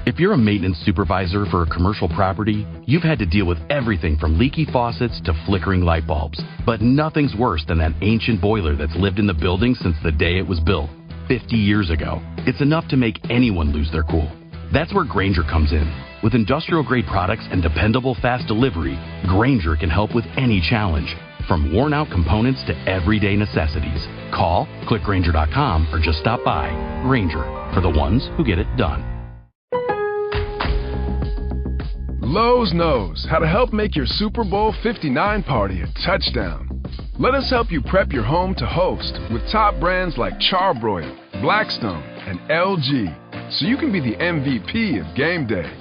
If you're a maintenance supervisor for a commercial property, you've had to deal with everything from leaky faucets to flickering light bulbs. But nothing's worse than that ancient boiler that's lived in the building since the day it was built, 50 years ago. It's enough to make anyone lose their cool. That's where Grainger comes in. With industrial-grade products and dependable fast delivery, Grainger can help with any challenge, from worn-out components to everyday necessities. Call, click Grainger.com, or just stop by. Grainger, for the ones who get it done. Lowe's knows how to help make your Super Bowl 59 party a touchdown. Let us help you prep your home to host with top brands like Charbroil, Blackstone, and LG, so you can be the MVP of game day.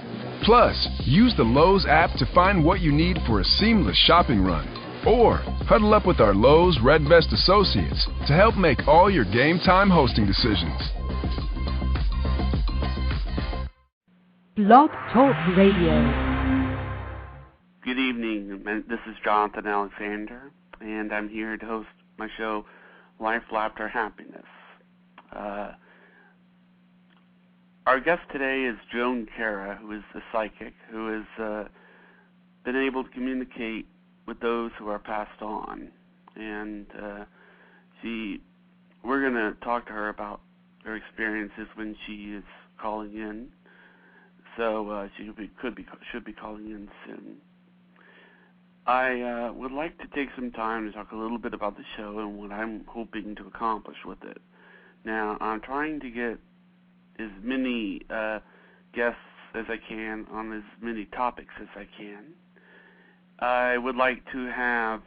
Plus, use the Lowe's app to find what you need for a seamless shopping run. Or huddle up with our Lowe's Red Vest associates to help make all your game time hosting decisions. Blog Talk Radio. Good evening. This is Jonathan Alexander, and I'm here to host my show, Life, Laughter, Happiness. Our guest today is Joan Carra, who is a psychic, who has been able to communicate with those who are passed on. And we're going to talk to her about her experiences when she is calling in. So she should be calling in soon. I would like to take some time to talk a little bit about the show and what I'm hoping to accomplish with it. Now, I'm trying to get as many guests as I can on as many topics as I can. I would like to have,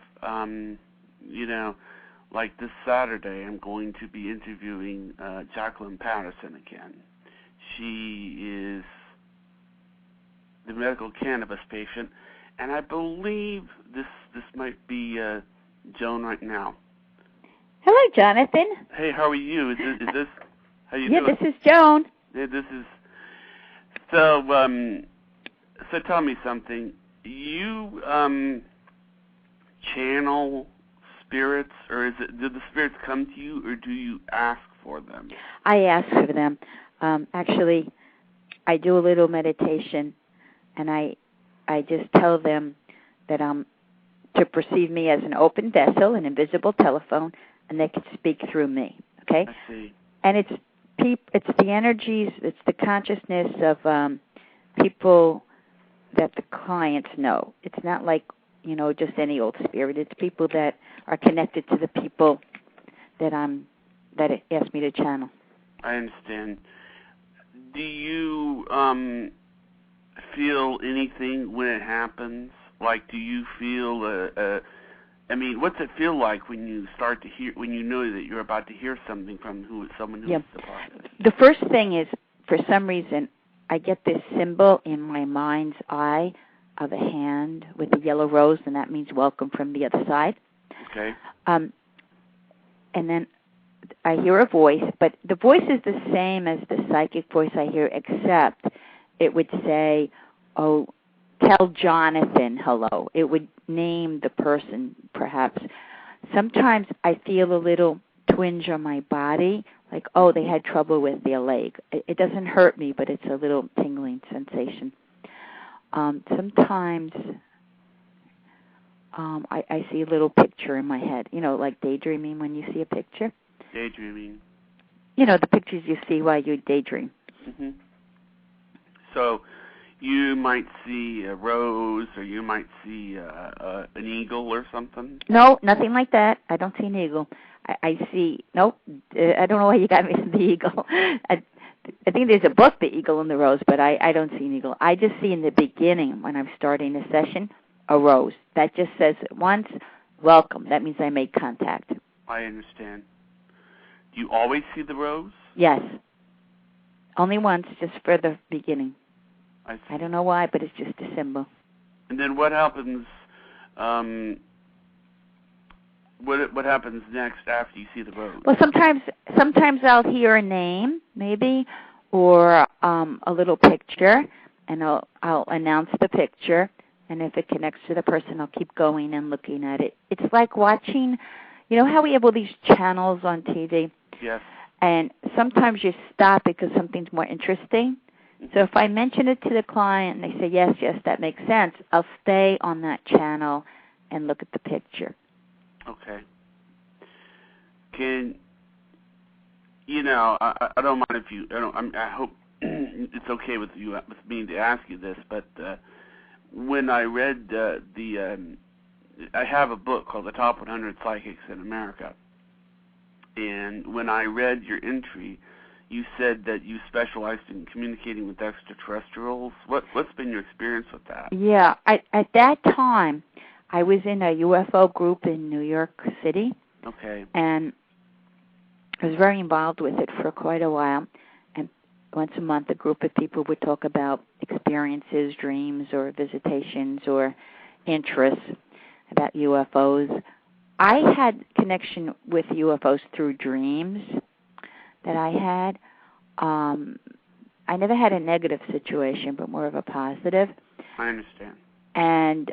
like this Saturday, I'm going to be interviewing Jacqueline Patterson again. She is the medical cannabis patient, and I believe this might be Joan right now. Hello, Jonathan. Hey, how are you? Is this how you doing? Yeah, this is Joan. Yeah, this is. So tell me something. You channel spirits, or do the spirits come to you, or do you ask for them? I ask for them. Actually, I do a little meditation, and I just tell them that to perceive me as an open vessel, an invisible telephone, and they can speak through me. Okay. I see. And it's the energies, it's the consciousness of people that the clients know. It's not like, just any old spirit. It's people that are connected to the people that ask me to channel. I understand. Do you feel anything when it happens? Like, do you feel what's it feel like when you start to hear, when you know that you're about to hear something from someone who's departed? The first thing is, for some reason, I get this symbol in my mind's eye of a hand with a yellow rose, and that means welcome from the other side. Okay. And then I hear a voice, but the voice is the same as the psychic voice I hear, except it would say, oh, tell Jonathan hello. It would name the person, perhaps. Sometimes I feel a little twinge on my body, like, oh, they had trouble with their leg. It doesn't hurt me, but it's a little tingling sensation. Sometimes I see a little picture in my head, like daydreaming when you see a picture. Daydreaming. The pictures you see while you daydream. Mm-hmm. So you might see a rose, or you might see an eagle or something? No, nothing like that. I don't see an eagle. I see, nope, I don't know why you got me to the eagle. I think there's a book, The Eagle and the Rose, but I don't see an eagle. I just see in the beginning, when I'm starting a session, a rose. That just says once, welcome. That means I made contact. I understand. Do you always see the rose? Yes. Only once, just for the beginning. I see. I don't know why, but it's just a symbol. And then what happens? What happens next after you see the rose? Well, sometimes I'll hear a name, maybe, or a little picture, and I'll announce the picture, and if it connects to the person, I'll keep going and looking at it. It's like watching, how we have all these channels on TV? Yes. And sometimes you stop because something's more interesting. So if I mention it to the client and they say, yes, that makes sense, I'll stay on that channel and look at the picture. Okay. I don't mind if you, I hope it's okay with me to ask you this, but when I read I have a book called The Top 100 Psychics in America, and when I read your entry, you said that you specialized in communicating with extraterrestrials. What's been your experience with that? Yeah, at that time, I was in a UFO group in New York City. Okay. And I was very involved with it for quite a while. And once a month, a group of people would talk about experiences, dreams, or visitations, or interests about UFOs. I had connection with UFOs through dreams that I had. I never had a negative situation, but more of a positive. I understand. And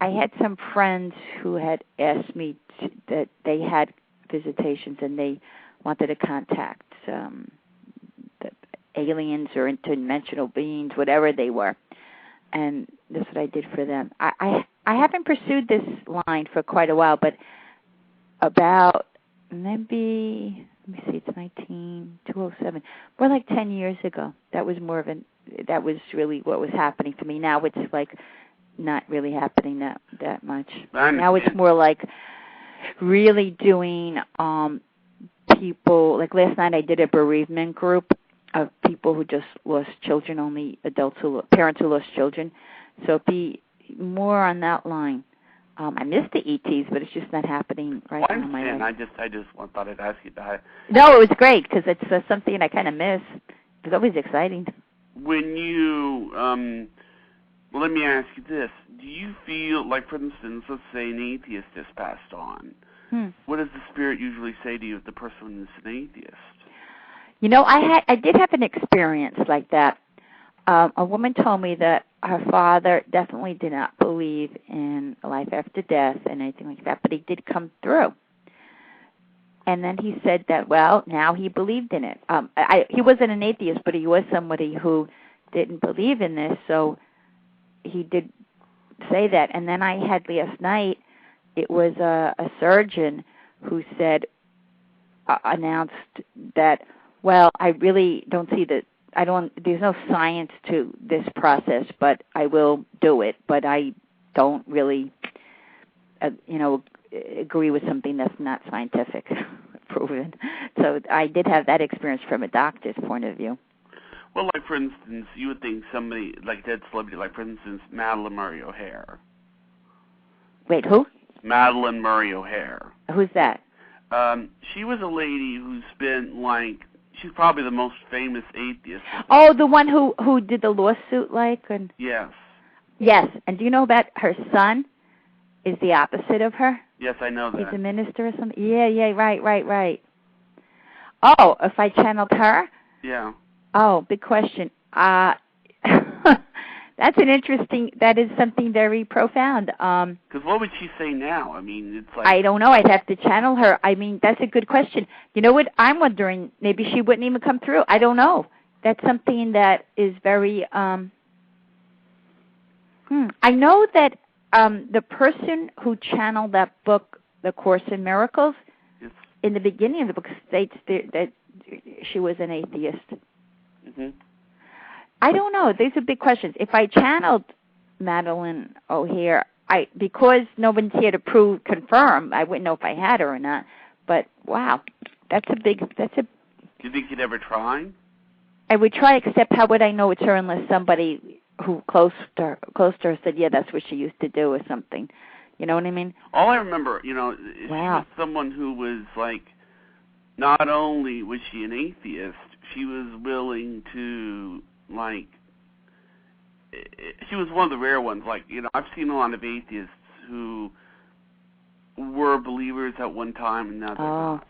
I had some friends who had asked me that they had visitations and they wanted to contact the aliens or interdimensional beings, whatever they were. And that's what I did for them. I haven't pursued this line for quite a while, but about maybe, let me see, it's 207, more like 10 years ago. That was really what was happening for me. Now it's like not really happening that much. Now it's more like really doing people, like last night I did a bereavement group of people who just lost children, only parents who lost children. So be more on that line. I miss the ETs, but it's just not happening right now in my life. I just thought I'd ask you that. No, it was great because it's something I kind of miss. It's always exciting. When you, well, let me ask you this. Do you feel, like, for instance, let's say an atheist has passed on. What does the spirit usually say to you if the person is an atheist? I did have an experience like that. A woman told me that her father definitely did not believe in life after death and anything like that, but he did come through. And then he said that, well, now he believed in it. He wasn't an atheist, but he was somebody who didn't believe in this, so he did say that. And then I had last night, it was a surgeon who said, announced that, well, I really don't see that. There's no science to this process, but I will do it. But I don't really, agree with something that's not scientific proven. So I did have that experience from a doctor's point of view. Well, like, for instance, you would think somebody, like a dead celebrity, like, for instance, Madeline Murray O'Hare. Wait, who? Madeline Murray O'Hare. Who's that? She was a lady who's been, like, she's probably the most famous atheist. Oh, the one who did the lawsuit, like? And yes. Yes, and do you know that her son is the opposite of her? Yes, I know that. He's a minister or something? Yeah, right. Oh, if I channeled her? Yeah. Oh, big question. That is something very profound. Because what would she say now? I mean, it's like... I don't know. I'd have to channel her. I mean, that's a good question. You know what? I'm wondering, maybe she wouldn't even come through. I don't know. That's something that is very... I know that the person who channeled that book, The Course in Miracles, yes, in the beginning of the book states that she was an atheist. Mm-hmm. I don't know. These are big questions. If I channeled Madeline O'Hare, because no one's here to confirm, I wouldn't know if I had her or not. But wow, Do you think you'd ever try? I would try, except how would I know it's her unless somebody who close to her said, yeah, that's what she used to do or something. You know what I mean? All I remember, she Wow. was someone who was like, not only was she an atheist, she was willing to, like, she was one of the rare ones. Like, I've seen a lot of atheists who were believers at one time and now they're not.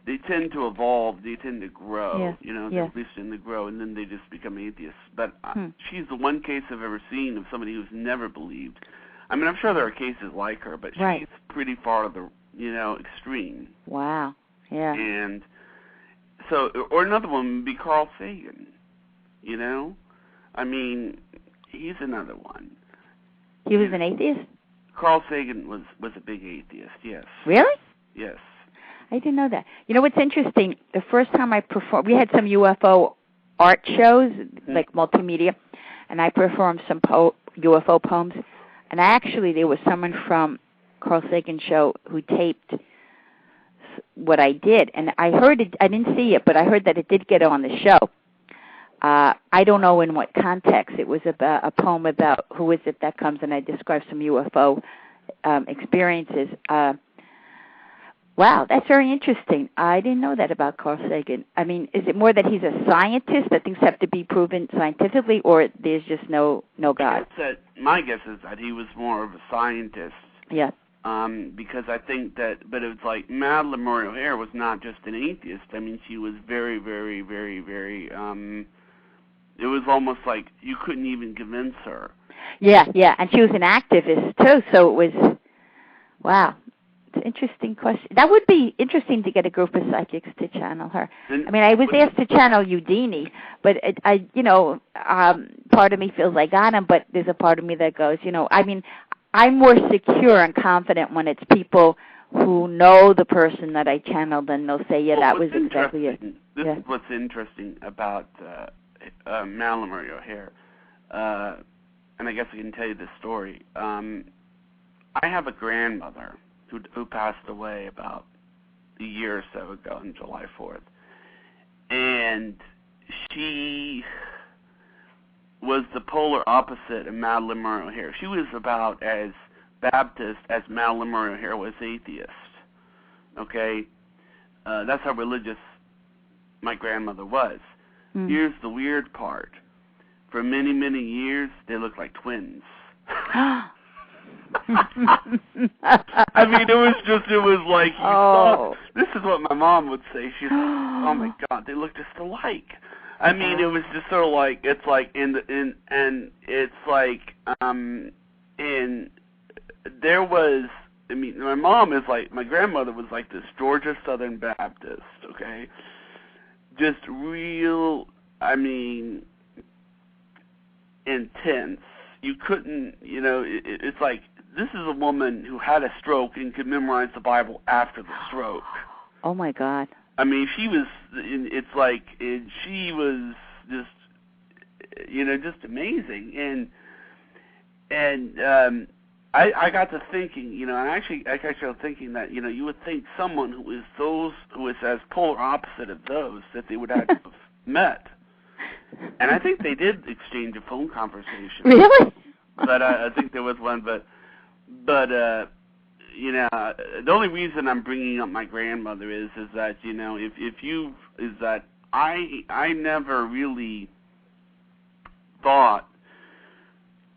They tend to evolve. They tend to grow. Yes. They at least tend to grow, and then they just become atheists. But she's the one case I've ever seen of somebody who's never believed. I mean, I'm sure there are cases like her, but right. She's pretty far to the, extreme. Wow. Yeah. And So, or another one would be Carl Sagan. You know, I mean, he's another one. He was an atheist? Carl Sagan was a big atheist. Yes. Really? Yes. I didn't know that. You know what's interesting? The first time I performed, we had some UFO art shows, like multimedia, and I performed some UFO poems. And actually, there was someone from Carl Sagan's show who taped what I did, and I heard it. I didn't see it, but I heard that it did get on the show. I don't know in what context. It was about a poem about who is it that comes, and I described some UFO experiences. Wow, that's very interesting. I didn't know that about Carl Sagan. I mean, is it more that he's a scientist, that things have to be proven scientifically, or there's just no God? My guess is that he was more of a scientist. Yeah. Because I think that, but it's like Madeleine Murray O'Hair was not just an atheist. I mean, she was very, very, very, very, it was almost like you couldn't even convince her. Yeah, and she was an activist, too, so it was, wow. It's an interesting question. That would be interesting to get a group of psychics to channel her. I mean, I was asked to channel Houdini, but part of me feels I got him, but there's a part of me that goes, I mean, I'm more secure and confident when it's people who know the person that I channeled, and they'll say, yeah, that was exactly it. This is what's interesting about Madeleine Murray O'Hair, and I guess I can tell you this story. I have a grandmother who passed away about a year or so ago on July 4th. And she was the polar opposite of Madeleine Murray O'Hair. She was about as Baptist as Madeleine Murray O'Hair was atheist. Okay? That's how religious my grandmother was. Here's the weird part. For many, many years, they looked like twins. I mean, it was like, you thought, this is what my mom would say. She's like, oh my God, they look just alike. I mean, it was just sort of like, it's like, and it's like, and there was, I mean, my mom is like, my grandmother was like this Georgia Southern Baptist, okay? Just real, I mean, intense. You couldn't, it's like, this is a woman who had a stroke and could memorize the Bible after the stroke. Oh, my God. I mean, she was just, just amazing. And I got to thinking, and I got to thinking that, you would think someone who is as polar opposite of those, that they would have met. And I think they did exchange a phone conversation. Really? But I think there was one, but the only reason I'm bringing up my grandmother is that that I never really thought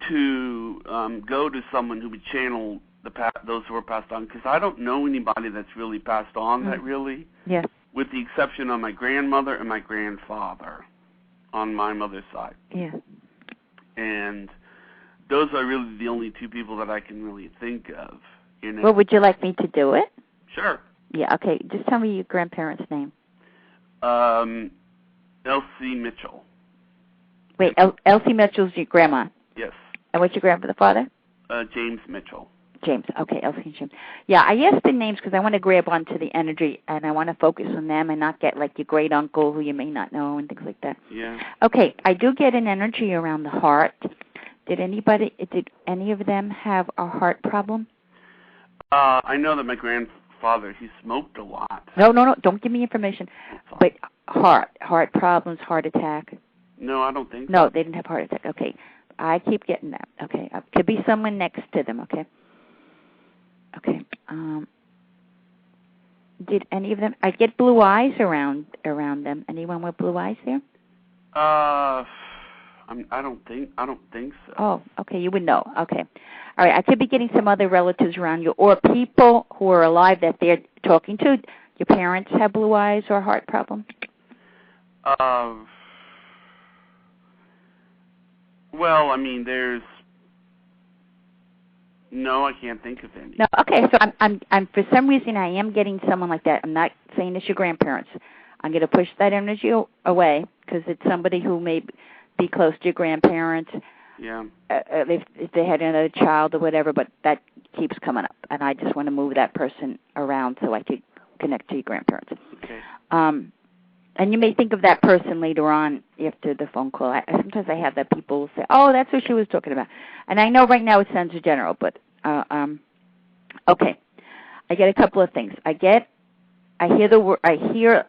to go to someone who would channel those who were passed on, because I don't know anybody that's really passed on that really. Yeah. With the exception of my grandmother and my grandfather on my mother's side. Yeah. And those are really the only two people that I can really think of. Well, would you like me to do it? Sure. Yeah, okay. Just tell me your grandparents' name. Elsie Mitchell. Wait, Elsie Mitchell's your grandma? Yes. And what's your grandfather? James Mitchell. James. Okay, Elsie and James. Yeah, I asked the names because I want to grab onto the energy, and I want to focus on them and not get like your great uncle who you may not know and things like that. Yeah. Okay, I do get an energy around the heart. Did any of them have a heart problem? I know that my grandfather, he smoked a lot. No, don't give me information. But heart problems, heart attack. No, I don't think so. No, they didn't have heart attack. Okay. I keep getting that. Okay. Could be someone next to them, okay? Okay. Did any of them, I get blue eyes around them. Anyone with blue eyes there? I don't think so. Oh, okay, you would know. Okay. All right, I could be getting some other relatives around you or people who are alive that they're talking to. Your parents have blue eyes or heart problem? Well, I mean, no, I can't think of any. No, okay, so I'm for some reason I am getting someone like that. I'm not saying it's your grandparents. I'm going to push that energy away because it's somebody who may be close to your grandparents. Yeah. If they had another child or whatever, but that keeps coming up, and I just want to move that person around so I could connect to your grandparents. Okay. And you may think of that person later on after the phone call. Sometimes I have that people say, "Oh, that's what she was talking about," and I know right now it sounds general, but okay. I get a couple of things. I hear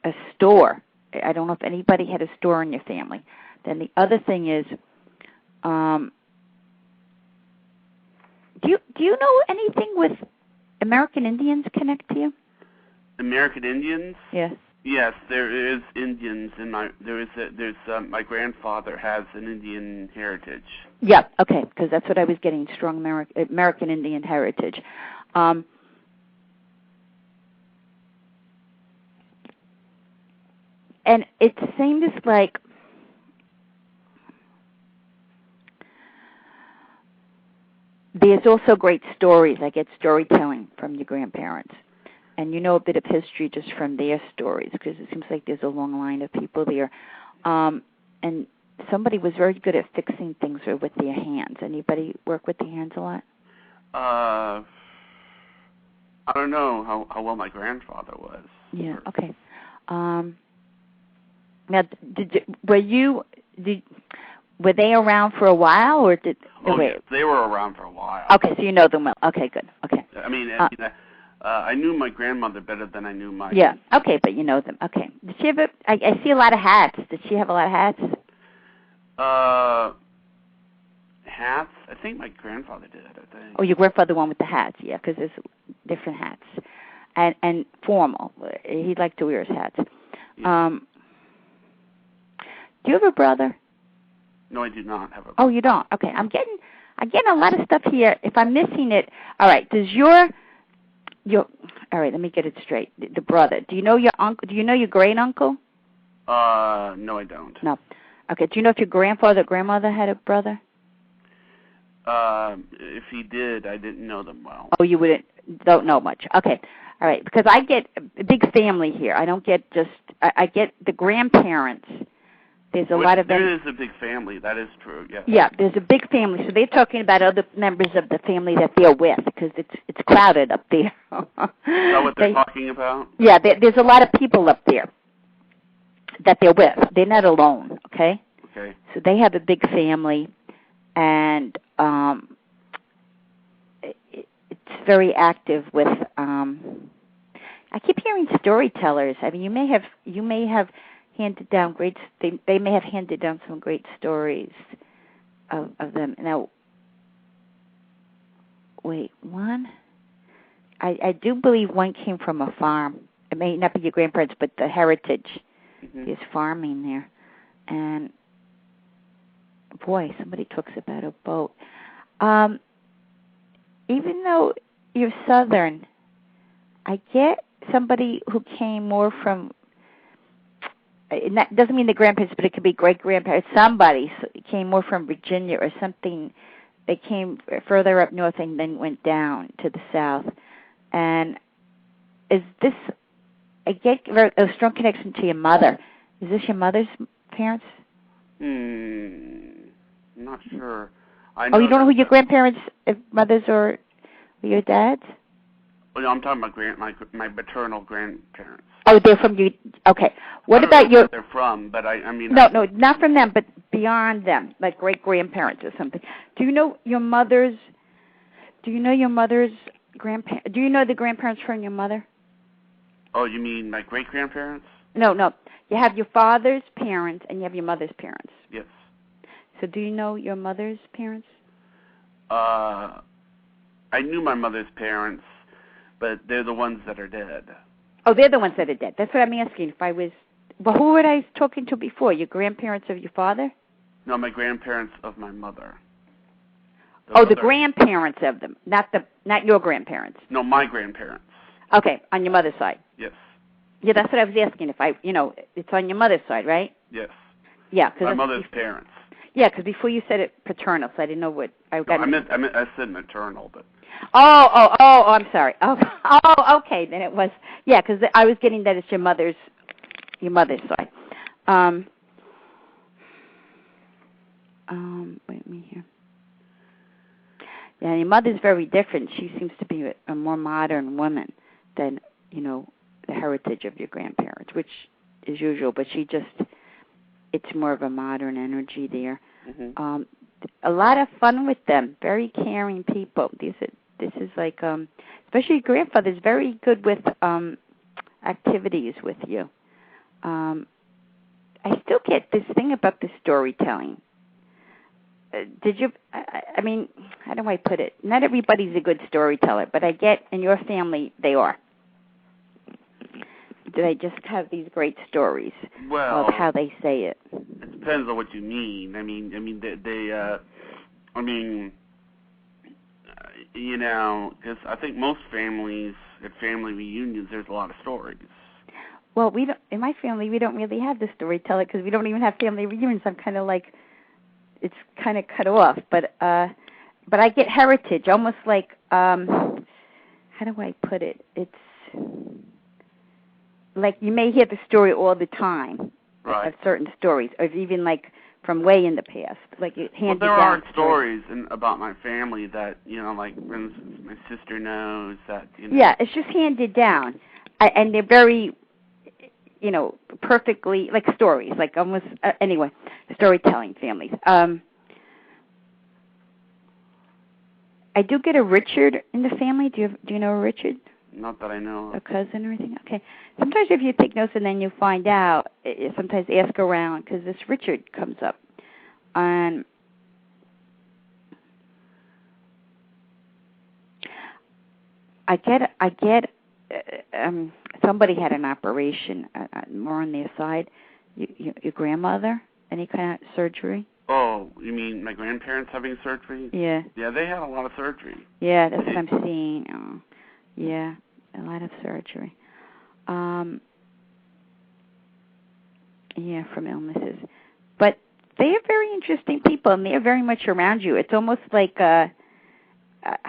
a store. I don't know if anybody had a store in your family. Then the other thing is, do you know anything with American Indians connect to you? American Indians? Yes. Yes, there is Indians, and my grandfather has an Indian heritage. Yeah. Okay, because that's what I was getting. Strong American Indian heritage. And it seems like there's also great stories. I get storytelling from your grandparents. And you know a bit of history just from their stories because it seems like there's a long line of people there. And somebody was very good at fixing things with their hands. Anybody work with their hands a lot? I don't know how well my grandfather was. Yeah, okay. Now, were they around for a while, or did? Yes, they were around for a while. Okay, so you know them well. Okay, good. Okay. I knew my grandmother better than I knew my. Yeah. Okay, but you know them. Okay. Did she have I see a lot of hats. Did she have a lot of hats? Hats? I think my grandfather did. I think. Oh, your grandfather, the one with the hats, yeah, because there's different hats, and formal. He liked to wear his hats. Yeah. Do you have a brother? No, I do not have a brother. Oh, you don't? Okay. I'm getting a lot of stuff here. If I'm missing it, all right. Does your all right, let me get it straight. The brother. Do you know your uncle? Do you know your great uncle? No, I don't. No. Okay. Do you know if your grandfather or grandmother had a brother? If he did, I didn't know them well. Oh, you don't know much. Okay. All right. Because I get a big family here. I don't get just. I get the grandparents. There's a lot of them. There is a big family. That is true. Yeah. Yeah, there's a big family. So they're talking about other members of the family that they're with because it's crowded up there. Is that what they're talking about? Yeah, there's a lot of people up there that they're with. They're not alone. Okay. Okay. So they have a big family, and it's very active with. I keep hearing storytellers. I mean, you may have handed down they may have handed down some great stories of them. Now, wait, one? I do believe one came from a farm. It may not be your grandparents, but the heritage is farming there. And, boy, somebody talks about a boat. Even though you're Southern, I get somebody who came more from, it doesn't mean the grandparents, but it could be great-grandparents. Somebody came more from Virginia or something. They came further up north and then went down to the south. And is this, I get a strong connection to your mother. Is this your mother's parents? Not sure. You don't know who your grandparents, mothers, or your dads? Oh, no, I'm talking about my maternal grandparents. Oh, they're from you. Okay. What I don't about know your? Where they're from, but I mean. No, not from them, but beyond them, like great grandparents or something. Do you know your mother's? Do you know your mother's grandparents? Do you know the grandparents from your mother? Oh, you mean my great grandparents? No. You have your father's parents and you have your mother's parents. Yes. So do you know your mother's parents? I knew my mother's parents, but they're the ones that are dead. Oh, they're the ones that are dead. That's what I'm asking. Who were I talking to before? Your grandparents of your father? No, my grandparents of my mother. The grandparents of them, not your grandparents. No, my grandparents. Okay, on your mother's side. Yes. Yeah, that's what I was asking. It's on your mother's side, right? Yes. Yeah, my mother's parents. Yeah, because before you said it paternal, so I didn't know what I got. I said maternal, but. Oh, I'm sorry. Oh, okay, then it was, yeah, because I was getting that it's your mother's your mother's side. Wait a minute here. Yeah, your mother's very different. She seems to be a more modern woman than, the heritage of your grandparents, which is usual, but it's more of a modern energy there. Mm-hmm. A lot of fun with them, very caring people. This is like, especially your grandfather's very good with activities with you. I still get this thing about the storytelling. Did you, I mean, how do I put it? Not everybody's a good storyteller, but I get in your family they are. Do they just have these great stories of how they say it? It depends on what you mean. Because I think most families at family reunions, there's a lot of stories. Well, in my family, we don't really have the storyteller because we don't even have family reunions. I'm kind of like, it's kind of cut off. But I get heritage, almost like, how do I put it? It's like you may hear the story all the time, right, of certain stories, or even like from way in the past, like it handed down. Well, there are stories about my family that, like, for instance, my sister knows that. Yeah, it's just handed down, and they're very, perfectly, like stories, like almost, anyway, storytelling families. I do get a Richard in the family. Do you know a Richard? Not that I know. A cousin or anything? Okay. Sometimes if you take notes and then you find out, sometimes ask around because this Richard comes up. And I get. Somebody had an operation, more on their side. Your grandmother, any kind of surgery? Oh, you mean my grandparents having surgery? Yeah. Yeah, they had a lot of surgery. Yeah, that's what I'm seeing. Oh, yeah, a lot of surgery. Yeah, from illnesses. But they are very interesting people, and they are very much around you. It's almost like, how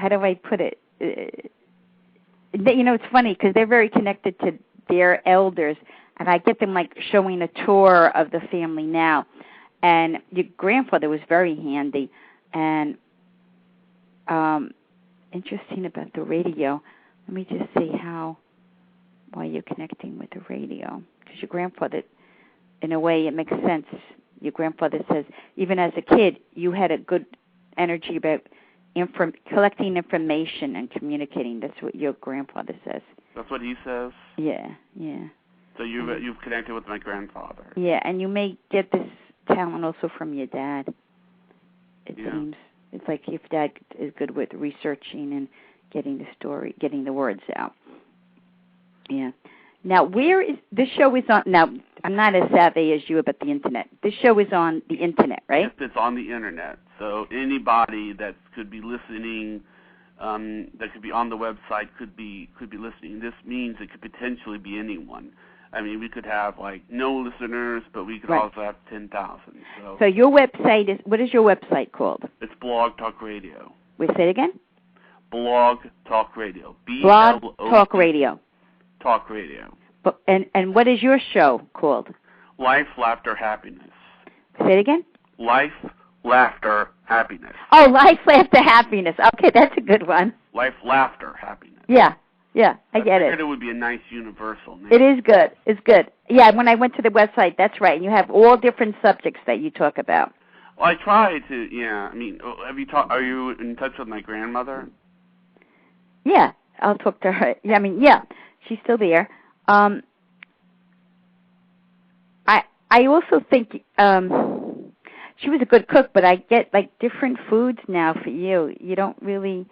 do I put it? It's funny because they're very connected to their elders, and I get them like showing a tour of the family now. And your grandfather was very handy, and interesting about the radio. Let me just see why you're connecting with the radio. Because your grandfather, in a way, it makes sense. Your grandfather says, even as a kid, you had a good energy about collecting information and communicating. That's what your grandfather says. That's what he says? Yeah, yeah. So you've connected with my grandfather. Yeah, and you may get this talent also from your dad. It seems. It's like if dad is good with researching and getting the words out. Yeah. Now, this show is on? Now, I'm not as savvy as you about the internet. This show is on the internet, right? Yes, it's on the internet. So anybody that could be listening, that could be on the website, could be listening. This means it could potentially be anyone. I mean, we could have no listeners, but we could also have 10,000. So your website what is your website called? It's Blog Talk Radio. Wait, say it again. Blog Talk Radio. Blog Talk Radio. Talk Radio. And what is your show called? Life, Laughter, Happiness. Say it again. Life, Laughter, Happiness. Oh, Life, Laughter, Happiness. Okay, that's a good one. Life, Laughter, Happiness. Yeah, I get it. I figured it would be a nice universal name. It is good. It's good. Yeah, when I went to the website, that's right. You have all different subjects that you talk about. Well, I try to. Yeah, I mean, are you in touch with my grandmother? Yeah, I'll talk to her. Yeah, I mean, she's still there. I also think she was a good cook, but I get different foods now for you. You're not really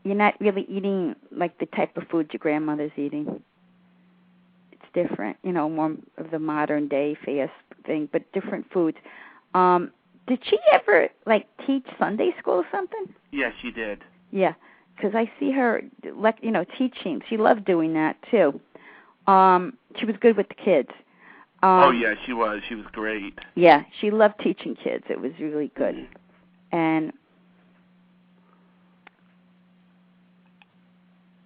eating like the type of food your grandmother's eating. It's different, more of the modern day fast thing, but different foods. Did she ever teach Sunday school or something? Yeah, she did. Yeah, because I see her teaching. She loved doing that too. She was good with the kids. Oh yeah, she was. She was great. Yeah, she loved teaching kids. It was really good. Mm-hmm. And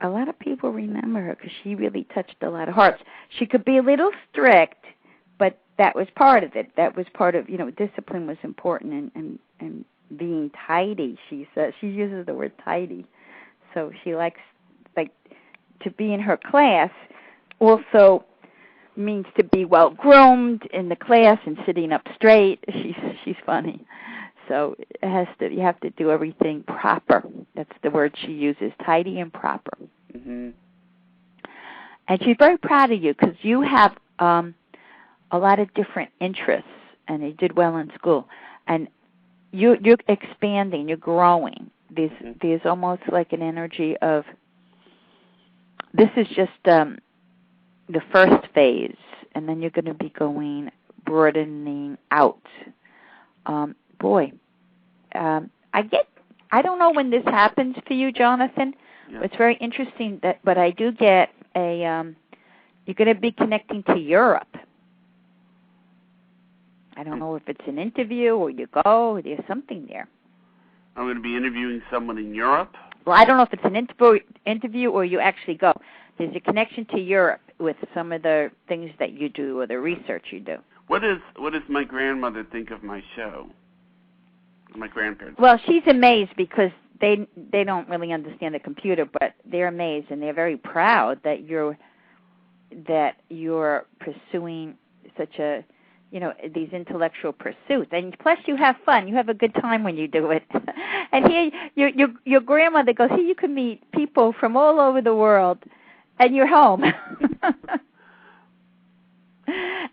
a lot of people remember her because she really touched a lot of hearts. She could be a little strict, that was part of it. That was part of, discipline was important and being tidy. She says, she uses the word tidy. So she likes, to be in her class also means to be well groomed in the class and sitting up straight. She's funny. So you have to do everything proper. That's the word she uses, tidy and proper. Mm-hmm. And she's very proud of you because you have a lot of different interests, and you did well in school. And you're expanding, you're growing. There's almost like an energy of, this is just the first phase, and then you're going to be broadening out. I don't know when this happens for you, Jonathan. Yeah. It's very interesting but I do get you're going to be connecting to Europe. I don't know if it's an interview or you go, or there's something there. I'm going to be interviewing someone in Europe? Well, I don't know if it's an interview or you actually go. There's a connection to Europe with some of the things that you do or the research you do. What does my grandmother think of my show? My grandparents? Well, she's amazed because they don't really understand the computer, but they're amazed and they're very proud that you're pursuing such a these intellectual pursuits. And plus you have fun. You have a good time when you do it. And here your grandmother goes, here you can meet people from all over the world and you're home.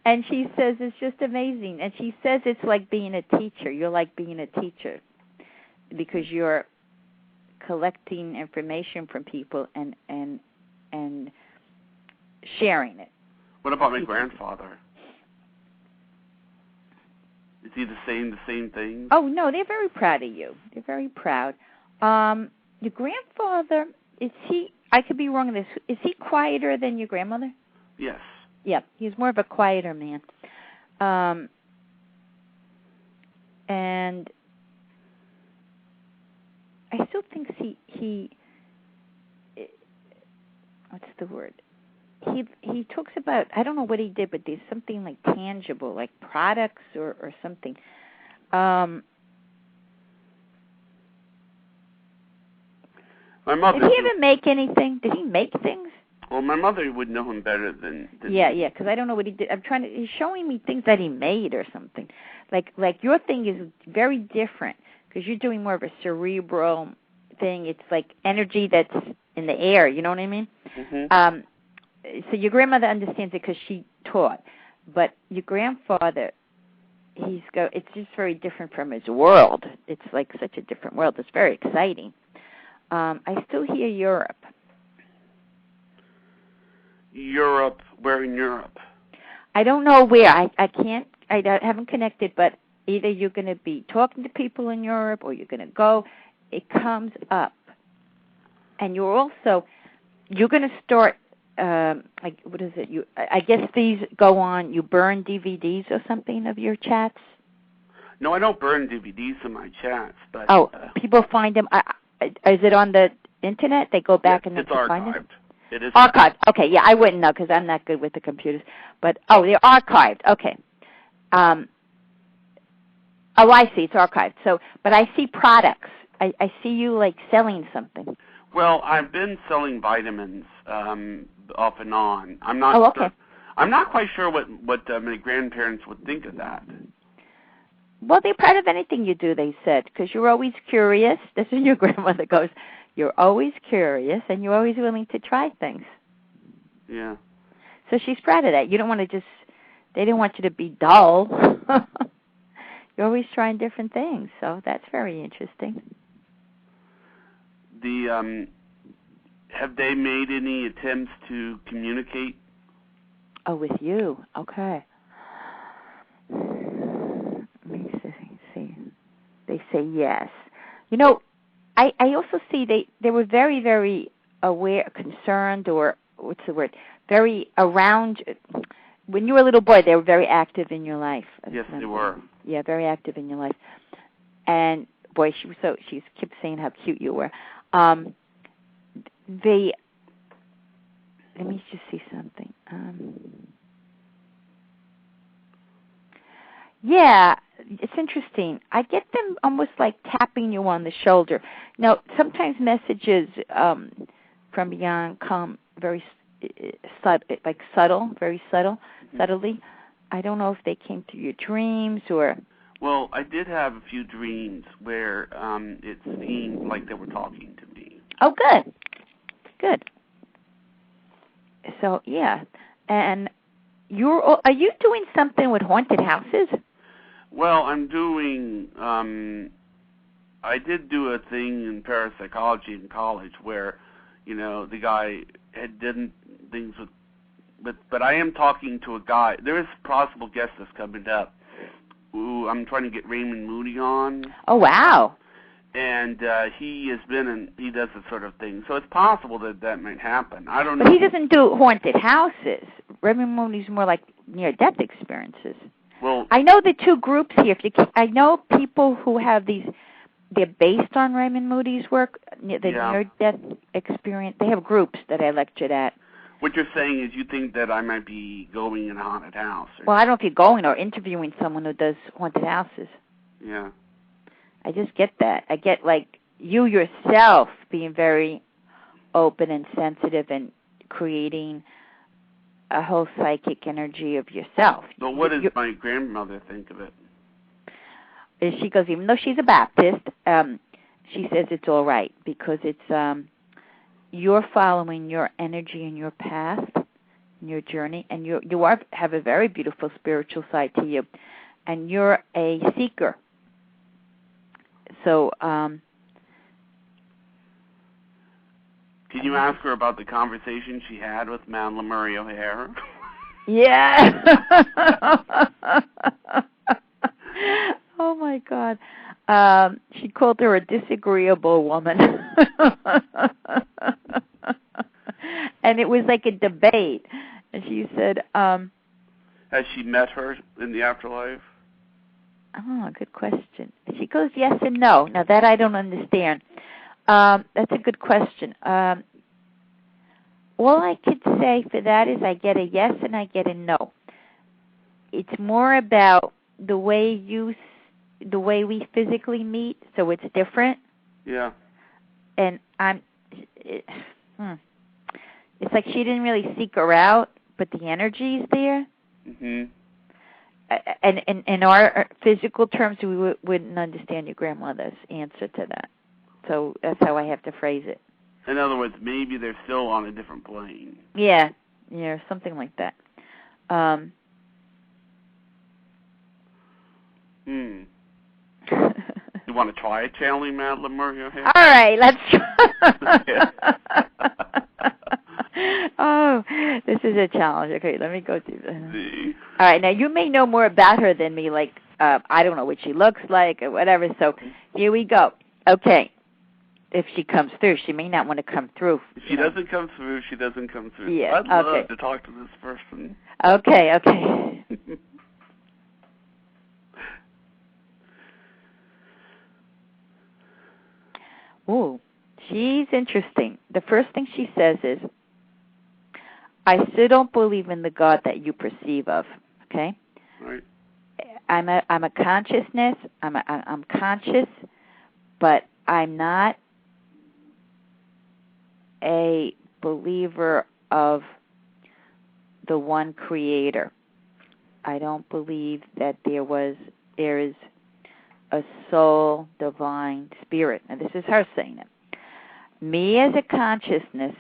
And she says it's just amazing. And she says it's like being a teacher. You're like being a teacher because you're collecting information from people and sharing it. What about my grandfather? Is he the same thing? Oh, no, they're very proud of you. They're very proud. Your grandfather, I could be wrong on this, is he quieter than your grandmother? Yes. Yeah, he's more of a quieter man. And I still think he what's the word? He talks about, I don't know what he did, but there's something like tangible, like products or something. My mother. Did he ever make anything? Did he make things? Well, my mother would know him better than Yeah, because I don't know what he did. He's showing me things that he made or something. Like your thing is very different because you're doing more of a cerebral thing. It's like energy that's in the air, you know what I mean? Mm-hmm. So your grandmother understands it because she taught. But your grandfather, it's just very different from his world. It's like such a different world. It's very exciting. I still hear Europe. Europe? Where in Europe? I don't know where. I haven't connected, but either you're going to be talking to people in Europe or you're going to go. It comes up. And you're going to start, what is it? I guess these go on, you burn DVDs or something of your chats? No, I don't burn DVDs of my chats. But people find them. Is it on the Internet? They go back and they can find them? It is archived. Okay, yeah, I wouldn't know because I'm not good with the computers. But, they're archived. Okay. I see. It's archived. So, but I see products. I see you, selling something. Well, I've been selling vitamins off and on. I'm not okay. I'm not quite sure what my grandparents would think of that. Well, they're proud of anything you do, they said, because you're always curious. This is your grandmother goes, you're always curious, and you're always willing to try things. Yeah. So she's proud of that. You don't want to they didn't want you to be dull. You're always trying different things, so that's very interesting. Have they made any attempts to communicate? Oh, with you? Okay. Let me see. They say yes. I also see they were very, very aware, concerned, or what's the word? Very around. When you were a little boy, they were very active in your life. Yes, they were. Yeah, very active in your life. And boy, she kept saying how cute you were. Let me just see something. Yeah, it's interesting. I get them almost like tapping you on the shoulder. Now, sometimes messages from beyond come very subtle, very subtly. I don't know if they came through your dreams or... Well, I did have a few dreams where it seemed like they were talking to me. Oh, good. Good. So, yeah. And are you doing something with haunted houses? Well, I'm doing, I did do a thing in parapsychology in college where, the guy had done things but I am talking to a guy. There is a possible guest that's coming up who I'm trying to get Raymond Moody on. Oh, wow. And he does this sort of thing. So it's possible that might happen. I don't know. But he doesn't do haunted houses. Raymond Moody's more like near-death experiences. Well, I know the two groups here. I know people who have these, they're based on Raymond Moody's work, the near-death experience. They have groups that I lectured at. What you're saying is you think that I might be going in a haunted house. Well, I don't know if you're going or interviewing someone who does haunted houses. Yeah. I just get that. I get, like, you yourself being very open and sensitive and creating a whole psychic energy of yourself. But what does my grandmother think of it? She goes, even though she's a Baptist, she says it's all right because it's you're following your energy and your path, and your journey, and you have a very beautiful spiritual side to you, and you're a seeker. So, can you ask her about the conversation she had with Madeline Murray O'Hare? Yeah. Oh my God. She called her a disagreeable woman. And it was like a debate. And she said, has she met her in the afterlife? Oh, good question. She goes yes and no. Now that I don't understand. That's a good question. All I could say for that is I get a yes and I get a no. It's more about the way we physically meet, so it's different. Yeah. And it's like she didn't really seek her out, but the energy's there. Mhm. And in our physical terms, we wouldn't understand your grandmother's answer to that. So that's how I have to phrase it. In other words, maybe they're still on a different plane. Yeah, something like that. You want to try channeling Madeline Murray O'Hare? All right, let's try. Oh, this is a challenge. Okay, let me go through this. All right, now you may know more about her than me, like, I don't know what she looks like or whatever, so here we go. Okay, if she comes through, she may not want to come through. If she doesn't come through, she doesn't come through. Yeah, I'd love to talk to this person. Okay. Ooh, she's interesting. The first thing she says is, I still don't believe in the God that you perceive of. Okay. Right. I'm a consciousness. I'm conscious, but I'm not a believer of the one Creator. I don't believe that there is a soul, divine spirit. Now this is her saying it. Me as a consciousness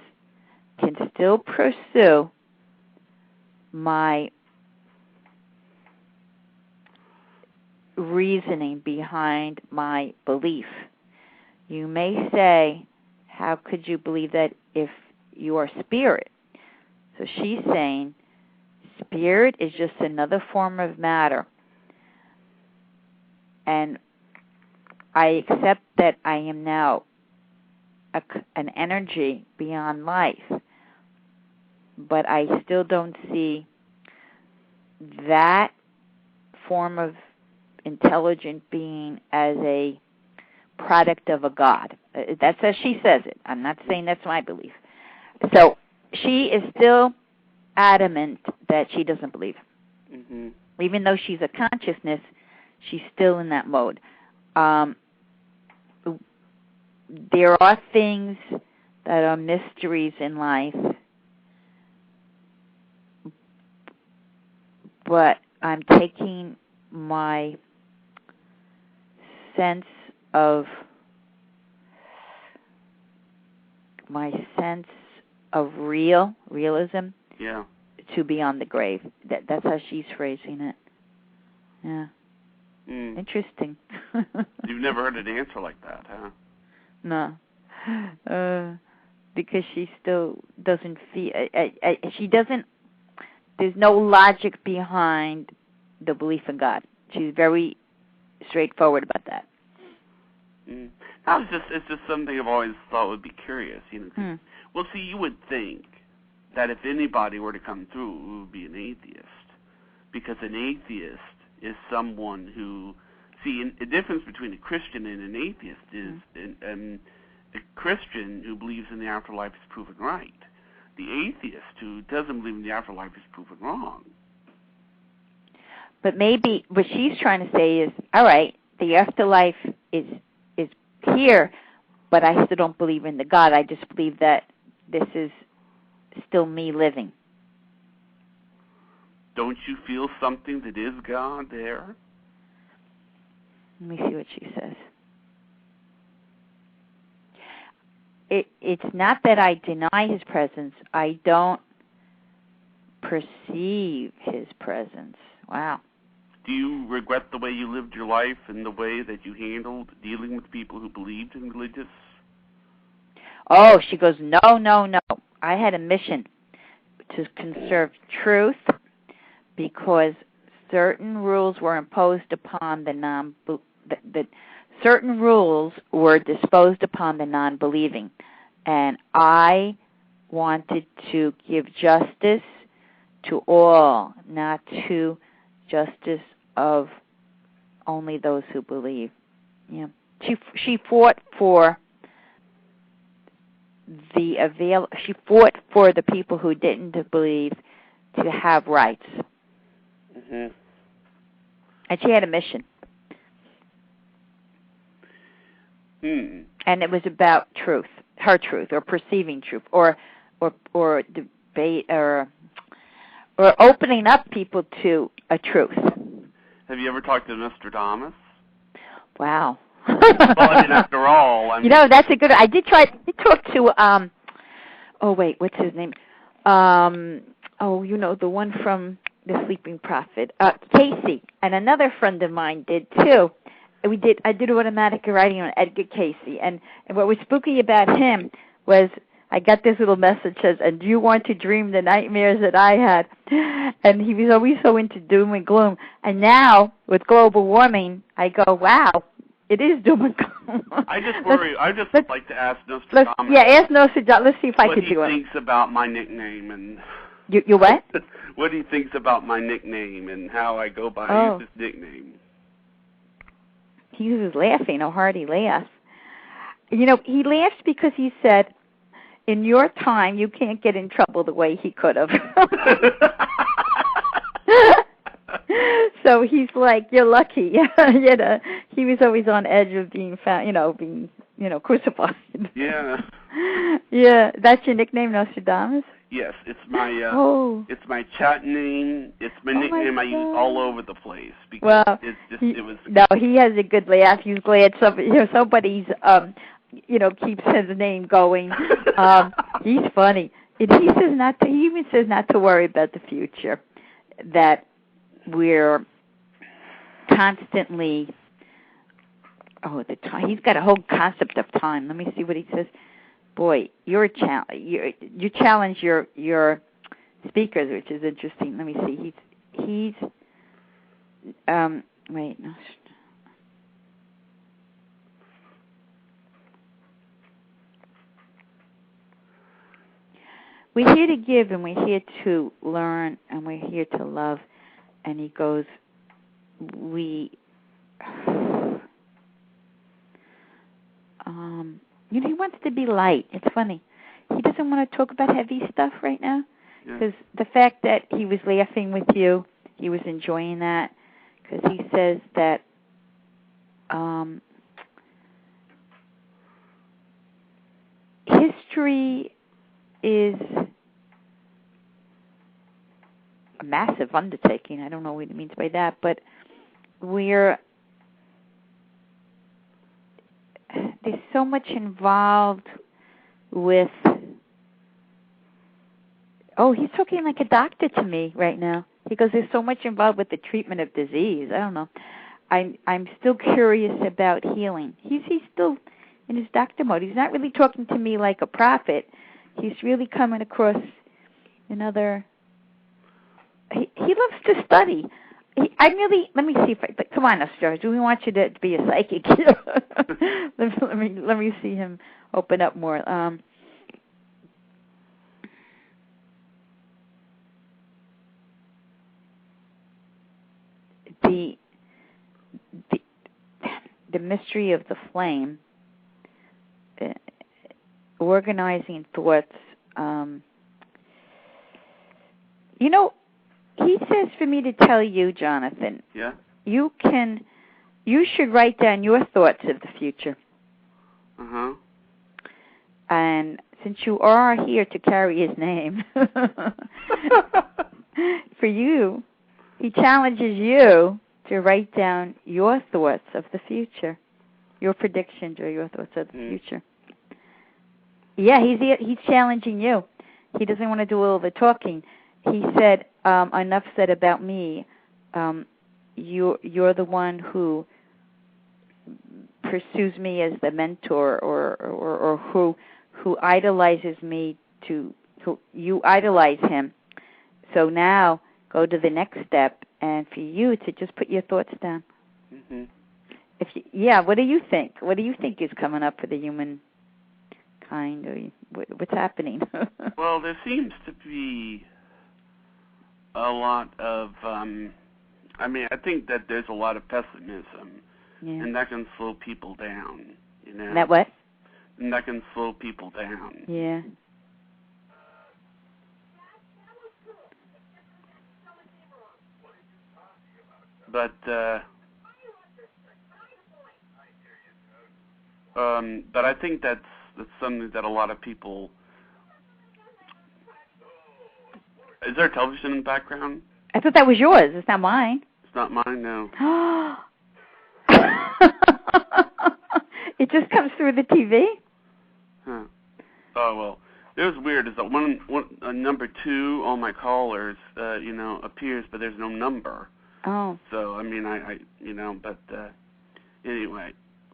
can still pursue my reasoning behind my belief. You may say, how could you believe that if you are spirit? So she's saying, spirit is just another form of matter. And I accept that I am now an energy beyond life. But I still don't see that form of intelligent being as a product of a God. That's as she says it. I'm not saying that's my belief. So she is still adamant that she doesn't believe. Mm-hmm. Even though she's a consciousness, she's still in that mode. There are things that are mysteries in life, but I'm taking my sense of realism to beyond the grave. That's how she's phrasing it. Yeah. Interesting. You've never heard an answer like that, huh? No. Because she still doesn't feel... she doesn't... There's no logic behind the belief in God. She's very straightforward about that. It's just something I've always thought would be curious, you know. Well, see, you would think that if anybody were to come through, it would be an atheist, because an atheist is someone who, the difference between a Christian and an atheist is a Christian who believes in the afterlife is proven right. The atheist who doesn't believe in the afterlife is proven wrong. But maybe what she's trying to say is, all right, the afterlife is here, but I still don't believe in the God. I just believe that this is still me living. Don't you feel something that is God there? Let me see what she says. It's not that I deny his presence. I don't perceive his presence. Wow. Do you regret the way you lived your life and the way that you handled dealing with people who believed in religious? Oh, she goes, no. I had a mission to conserve truth because certain rules were imposed upon certain rules were disposed upon the non-believing. And I wanted to give justice to all, not to justice of only those who believe. Yeah, she fought for she fought for the people who didn't believe to have rights. Mm-hmm. And she had a mission. And it was about truth, her truth, or perceiving truth, or debate, or opening up people to a truth. Have you ever talked to Nostradamus? Wow. Well, I mean, after all, you know, that's a good. I did talk to oh wait, what's his name? You know, the one from The Sleeping Prophet, Casey, and another friend of mine did too. I did automatic writing on Edgar Casey, and what was spooky about him was I got this little message that says, and do you want to dream the nightmares that I had? And he was always so into doom and gloom. And now, with global warming, I go, wow, it is doom and gloom. I just worry. Like to ask Nostradamus. Ask Nostradamus. Let's see if I can do it. What he thinks about my nickname. You what? What he thinks about my nickname and how I go by his nickname. He was laughing, a hearty laugh. You know, he laughs because he said, in your time, you can't get in trouble the way he could have. So he's like, you're lucky. You know, he was always on edge of being found, being crucified. Yeah. Yeah, that's your nickname, Nostradamus? Yes, it's my it's my chat name. It's my nickname I use all over the place because he has a good laugh. He's glad somebody's keeps his name going. He's funny. He even says not to worry about the future, that we're constantly the time. He's got a whole concept of time. Let me see what he says. Boy, you challenge your speakers, which is interesting. Let me see. He's wait, no. We're here to give, and we're here to learn, and we're here to love. And he goes, he wants to be light. It's funny. He doesn't want to talk about heavy stuff right now because the fact that he was laughing with you he was enjoying that because he says that history is a massive undertaking. I don't know what he means by that, but there's so much involved with. Oh, he's talking like a doctor to me right now. He goes, there's so much involved with the treatment of disease. I don't know. I'm still curious about healing. He's still in his doctor mode. He's not really talking to me like a prophet. He's really coming across another. He loves to study. Let me see but come on, George. We want you to be a psychic. let me see him open up more. The mystery of the flame, organizing thoughts. He says for me to tell you, Jonathan. Yeah. You should write down your thoughts of the future. Uh-huh. And since you are here to carry his name, for you, he challenges you to write down your thoughts of the future, your predictions or your thoughts of the future. Yeah, he's challenging you. He doesn't want to do all the talking. He said, enough said about me. You're the one who pursues me as the mentor, or who idolizes me. You idolize him. So now go to the next step, and for you to just put your thoughts down. Mm-hmm. What do you think? What do you think is coming up for the human kind, or what's happening? Well, there seems to be a lot of, I think that there's a lot of pessimism, and that can slow people down, That what? And that can slow people down. Yeah. But I think that's something that a lot of people. Is there a television in the background? I thought that was yours. It's not mine. It's not mine, no. It just comes through the TV? Huh. Oh, well. It was weird is that one number 2 on my callers, appears, but there's no number. Oh. So, anyway.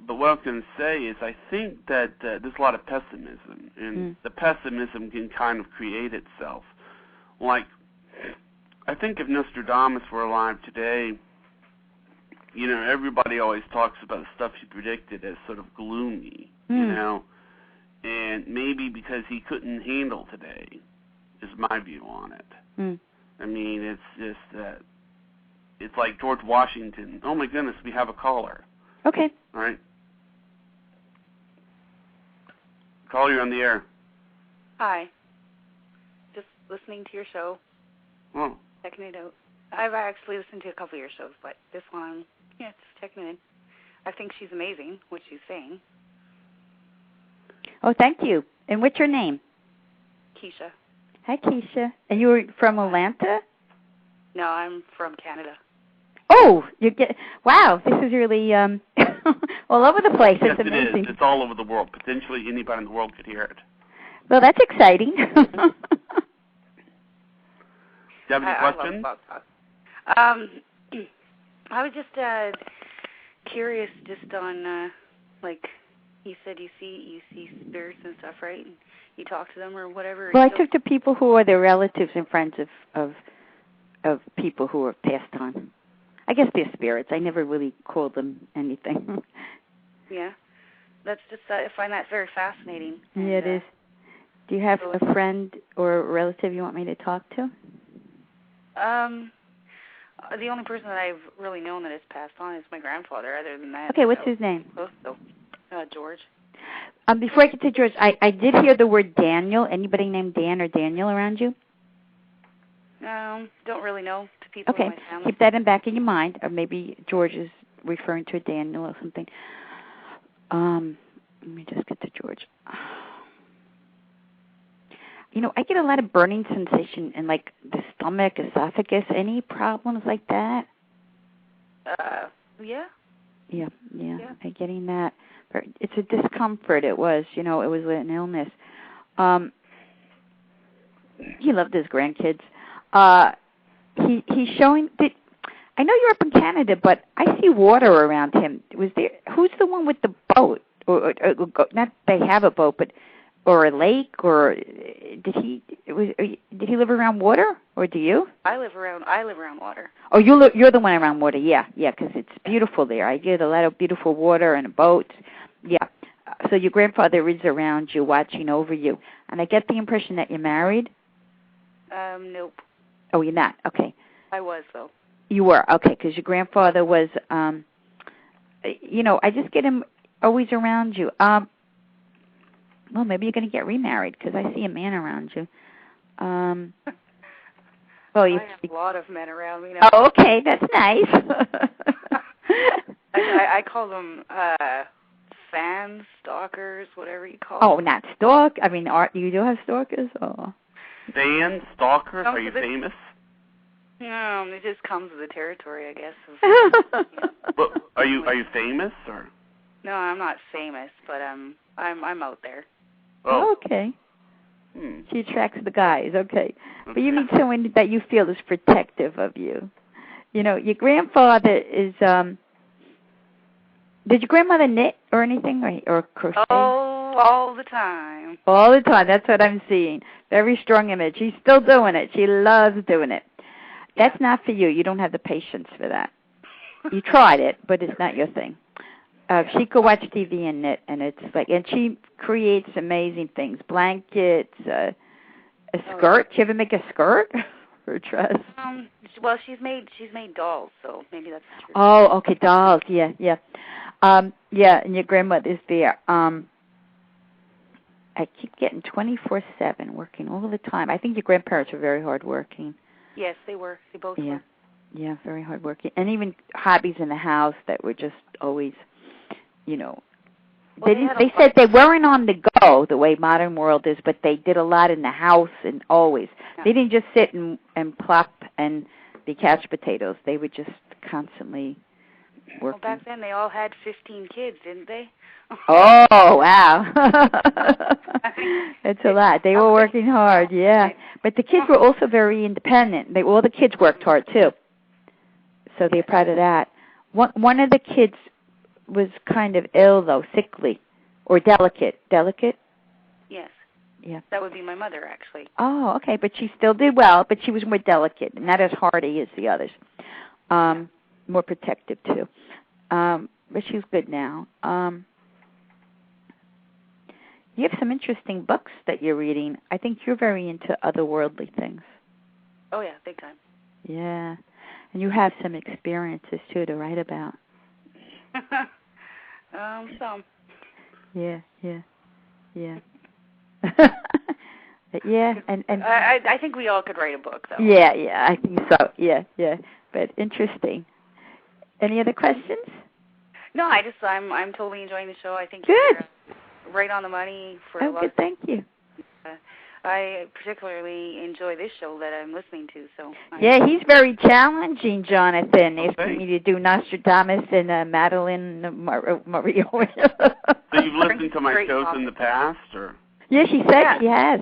But what I was going to say is I think that there's a lot of pessimism, and the pessimism can kind of create itself. Like, I think if Nostradamus were alive today, everybody always talks about the stuff he predicted as sort of gloomy, and maybe because he couldn't handle today, is my view on it. It's just that it's like George Washington. Oh, my goodness, we have a caller. Okay. All right. Caller, you're on the air. Hi. Just listening to your show. Oh. Checking it out. I've actually listened to a couple of your shows, but this one, just checking it in. I think she's amazing, what she's saying. Oh, thank you. And what's your name? Keisha. Hi, Keisha. And you were from Atlanta? No, I'm from Canada. Oh, wow, this is really all over the place. Yes, it's amazing. It is. It's all over the world. Potentially anybody in the world could hear it. Well, that's exciting. Do you have any questions? I was just curious just on, you said you see spirits and stuff, right? And you talk to them or whatever. Well, I talk to people who are their relatives and friends of people who are passed on. I guess they're spirits. I never really call them anything. Yeah. That's just, I find that very fascinating. Yeah, it is. Do you have a friend or a relative you want me to talk to? The only person that I've really known that has passed on is my grandfather. Other than that, okay, what's his name? George. Before I get to George, I did hear the word Daniel. Anybody named Dan or Daniel around you? Don't really know, to people Okay. in my family. Keep that in back of your mind, or maybe George is referring to Daniel or something. Let me just get to George. I get a lot of burning sensation in, like, the stomach, esophagus. Any problems like that? Yeah. Yeah. I'm getting that. It's a discomfort. It was, it was an illness. He loved his grandkids. He's showing that. I know you're up in Canada, but I see water around him. Who's the one with the boat? Or not they have a boat, but or a lake, or did he live around water, or do you? I live around water. Oh, you're the one around water. Yeah, because it's beautiful there. I get a lot of beautiful water and a boat. Yeah. So your grandfather is around you, watching over you, and I get the impression that you're married. Nope. Oh, you're not. Okay. I was though. You were, okay, because your grandfather was, I just get him always around you. Well, maybe you're going to get remarried, because I see a man around you. I have a lot of men around me now. Oh, okay, that's nice. I call them fans, stalkers, whatever you call them. Oh, not stalk. I mean, you do have stalkers? Oh. Fans, stalkers, are you famous? No, it just comes with the territory, I guess. But are you famous or? No, I'm not famous, but I'm out there. Oh, okay. She attracts the guys. Okay, but you need someone that you feel is protective of you. Your grandfather is. Did your grandmother knit or anything, or crochet? Oh, all the time. All the time. That's what I'm seeing. Very strong image. She's still doing it. She loves doing it. That's not for you. You don't have the patience for that. You tried it, but it's not your thing. She could watch TV and knit, and it's like, and she creates amazing things. Blankets, a skirt. Did you ever make a skirt or a dress? Well, she's made dolls, so maybe that's true. Oh, okay, dolls. Yeah. And your grandmother's there. I keep getting 24/7 working all the time. I think your grandparents were very hardworking. Yes, they were. They both were. Yeah, very hardworking. And even hobbies in the house that were just always, Well, they said they weren't on the go the way modern world is, but they did a lot in the house and always. Yeah. They didn't just sit and plop and be couch potatoes. They were just constantly working. Well, back then they all had 15 kids, didn't they? Oh, wow. That's a lot. They were working hard, yeah. But the kids were also very independent. All the kids worked hard, too. So they're proud of that. One of the kids was kind of ill, though, sickly, or delicate. Delicate? Yes. Yeah. That would be my mother, actually. Oh, okay. But she still did well, but she was more delicate, not as hardy as the others. More protective, too. But she's good now. You have some interesting books that you're reading. I think you're very into otherworldly things. Oh, yeah, big time. Yeah. And you have some experiences, too, to write about. Some. Yeah. Yeah, and I think we all could write a book, though. Yeah, I think so. Yeah. But interesting. Any other questions? No, I'm totally enjoying the show. I think good. You're right on the money for a lot. Good, thank you. I particularly enjoy this show that I'm listening to. So. Yeah, he's very challenging, Jonathan. Asking me to do Nostradamus and Madeline Mario. So you've listened to my shows in the past, or? Yeah, she said she has.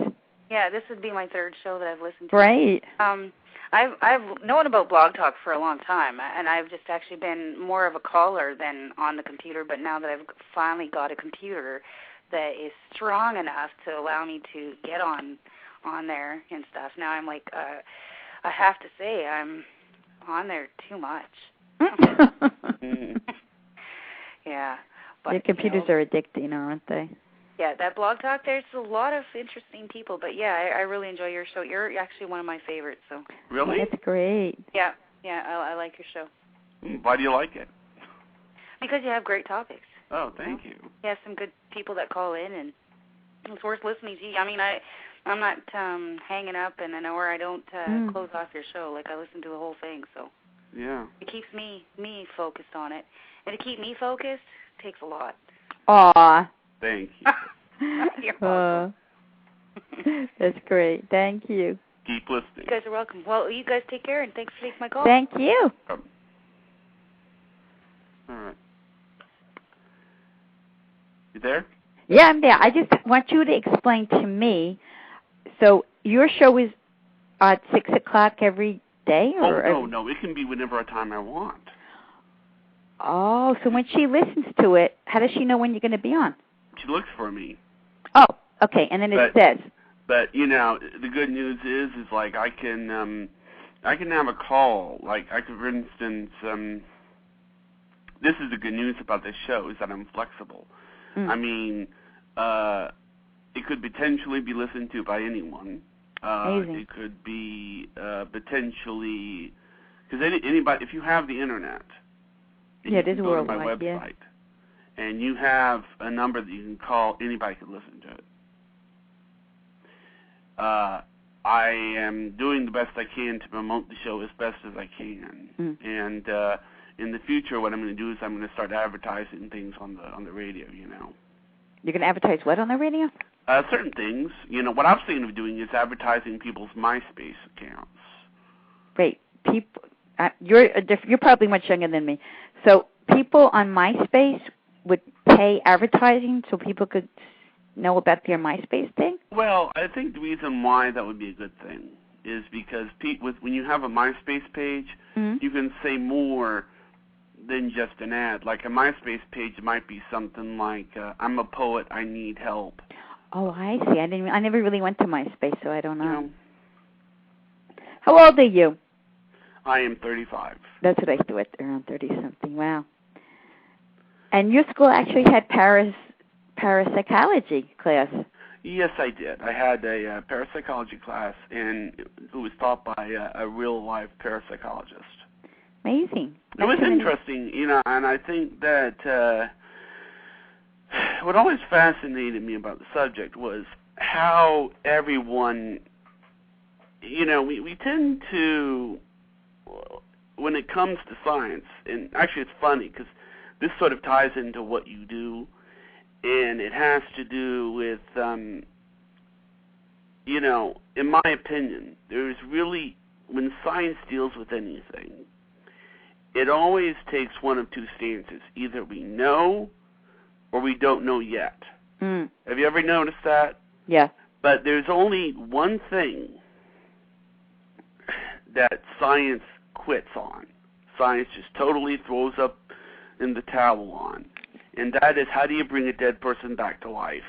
Yeah, this would be my third show that I've listened to. Right. I've known about Blog Talk for a long time, and I've just actually been more of a caller than on the computer. But now that I've finally got a computer that is strong enough to allow me to get on there and stuff, now I'm like, I have to say, I'm on there too much. Yeah. But, the computers are addicting, aren't they? Yeah, that Blog Talk, there's a lot of interesting people, but yeah, I really enjoy your show. You're actually one of my favorites. So. Really? That's great. Yeah, I like your show. Why do you like it? Because you have great topics. Oh, thank you. You have some good people that call in, and it's worth listening to. I mean, I'm not hanging up in an hour. I don't close off your show. Like, I listen to the whole thing, so. Yeah. It keeps me focused on it. And to keep me focused takes a lot. Aw. Thank you. You're welcome. That's great. Thank you. Keep listening. You guys are welcome. Well, you guys take care, and thanks for taking my call. Thank you. All right. You there? Yeah, I'm there. I just want you to explain to me. So your show is at 6 o'clock every day? Or No. It can be whenever time I want. Oh, so when she listens to it, how does she know when you're going to be on? She looks for me. Oh, okay, and then it says. But you know, the good news is like I can have a call. Like I could, for instance, this is the good news about this show is that I'm flexible. I mean, it could potentially be listened to by anyone. Amazing. It could be potentially because anybody, if you have the internet, and it is you go to my worldwide, website, and you have a number that you can call, anybody can listen to it. I am doing the best I can to promote the show as best as I can, and in the future, what I'm going to do is I'm going to start advertising things on the radio. You know, you're going to advertise what on the radio? Certain things. You know, what I'm thinking of doing is advertising people's MySpace accounts. Wait, people, you're probably much younger than me, so people on MySpace would pay advertising so people could know about their MySpace thing? Well, I think the reason why that would be a good thing is because when you have a MySpace page, you can say more than just an ad. Like a MySpace page might be something like, I'm a poet, I need help. Oh, I see. I never really went to MySpace, so I don't know. You know. How old are you? I am 35. That's what I thought, around 30-something. Wow. And your school actually had parapsychology class. Yes, I did. I had a parapsychology class, and it was taught by a real-life parapsychologist. Amazing. It was interesting, you know, and I think that what always fascinated me about the subject was how everyone, you know, we tend to, when it comes to science, and actually it's funny because this sort of ties into what you do, and it has to do with, you know, in my opinion, there's really, when science deals with anything, it always takes one of two stances. Either we know or we don't know yet. Have you ever noticed that? Yeah. But there's only one thing that science quits on. Science just totally throws up in the towel on. And that is, how do you bring a dead person back to life?